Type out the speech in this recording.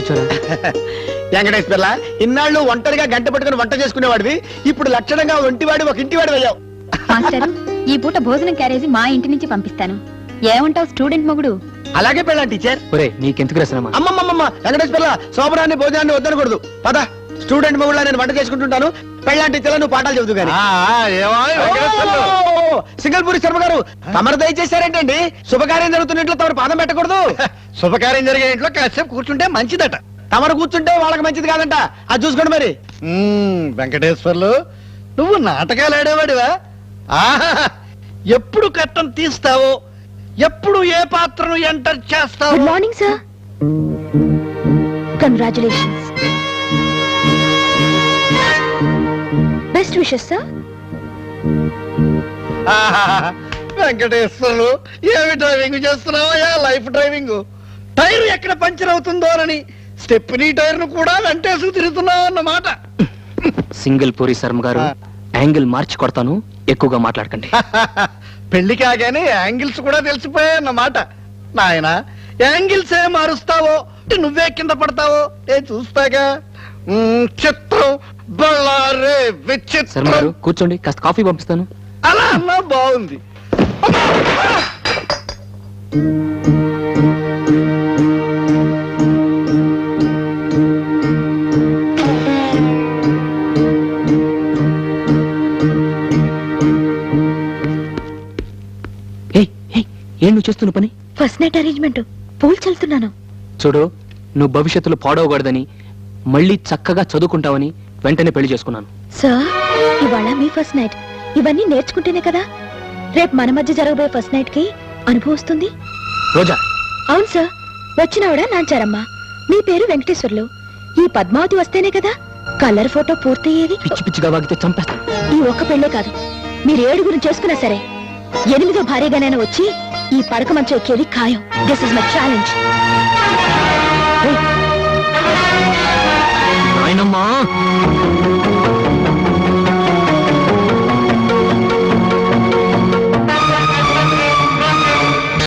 కూర్చోరా. వెంకటేశ్వర్ల ఇన్నాళ్ళు ఒంటరిగా గంట పట్టుకుని వంట చేసుకునేవాడివి, ఇప్పుడు లక్షణంగా ఒంటివాడి ఒక ఇంటివాడి అయ్యావు. మాస్టర్, ఈ పూట భోజనం క్యారేజీ మా ఇంటి నుంచి పంపిస్తాను. ఏమంటావు స్టూడెంట్ మొగుడు? అలాగే పెళ్ళాం టీచర్. ఒరే నీకెందుకు రసనమ్మా? అమ్మమ్మమ్మ వెంకటేశ్వర్ల శోభనాన్ని భోజనాన్ని వద్దనకూడదు. పద, స్టూడెంట్ మొగుడులా నేను వంట చేసుకుంటుంటాను. పెళ్ళాం టీచర్లా నువ్వు పాఠాలు చెబుతూ గానీ. సింగల్పూరి శర్మ గారు తమరు దయచేశారేంటండి? శుభకార్యం జరుగుతున్న ఇంట్లో తమరు పాదం పెట్టకూడదు. శుభకార్యం జరిగే ఇంట్లో కాసేపు కూర్చుంటే మంచిదట. తమరు కూర్చుంటే వాళ్ళకి మంచిది కాదంట. అది చూసుకోండి మరి. వెంకటేశ్వర్లు, నువ్వు నాటకాలు ఆడేవాడివా? ఎప్పుడు కట్టం తీస్తావో, ఎప్పుడు ఏ పాత్రను ఎంటర్ చేస్తావో. Good morning sir. Congratulations. Best wishes sir. Venkateswarlu, ఏమి డ్రైవింగ్ చేస్తున్నావా? Life driving. టైర్ ఎక్కడ పంచర్ అవుతుందోనని స్టెప్నీ టైర్ ను కూడా వెంటేసుకు తిరుగుతున్నావు అన్నమాట. సింగిల్ పూరి శర్మ గారు, యాంగిల్ మార్చి కొడతాను, ఎక్కువగా మాట్లాడకండి. పెళ్లి కాగానే యాంగిల్స్ కూడా తెలిసిపోయాయన్నమాట. నాయన, యాంగిల్స్ ఏ మారుస్తావో, నువ్వే కింద పడతావో ఏ చూస్తాగా. చిత్రం బళ్ళారే శర్మ విచిత్రం. గారు కూర్చోండి, కాస్త కాఫీ పంపిస్తాను. అలా అన్నా బాగుంది. ఏం నువ్వు చేస్తున్న పని? ఫస్ట్ నైట్ అరేంజ్మెంట్, పూల్ చల్లుతున్నాను. చూడు, నువ్వు భవిష్యత్తులో పాడవకూడదని, మళ్ళీ చక్కగా చదువుకుంటావని వెంటనే పెళ్లి చేసుకున్నాను. సార్, ఇవాళ మీ ఫస్ట్ నైట్. ఇవన్నీ నేర్చుకుంటేనే కదా రేపు మన మధ్య జరగబోయే ఫస్ట్ నైట్ కి అనుభవం వస్తుంది. రోజా. అవును సార్, వచ్చినవాడ నాంచారమ్మ. మీ పేరు వెంకటేశ్వర్లు. ఈ పద్మావతి వస్తేనే కదా కలర్ ఫోటో పూర్తయ్యేది. పిచ్చి పిచ్చిగా వాగితే చంపేస్తాను. ఈ ఒక్క పెళ్లే కాదు, మీరు 7 చేసుకున్నా సరే 8వ భార్యగానైనా వచ్చి ఈ పడక మంచం ఎక్కేది ఖాయం. This is my challenge. నాయనమ్మా.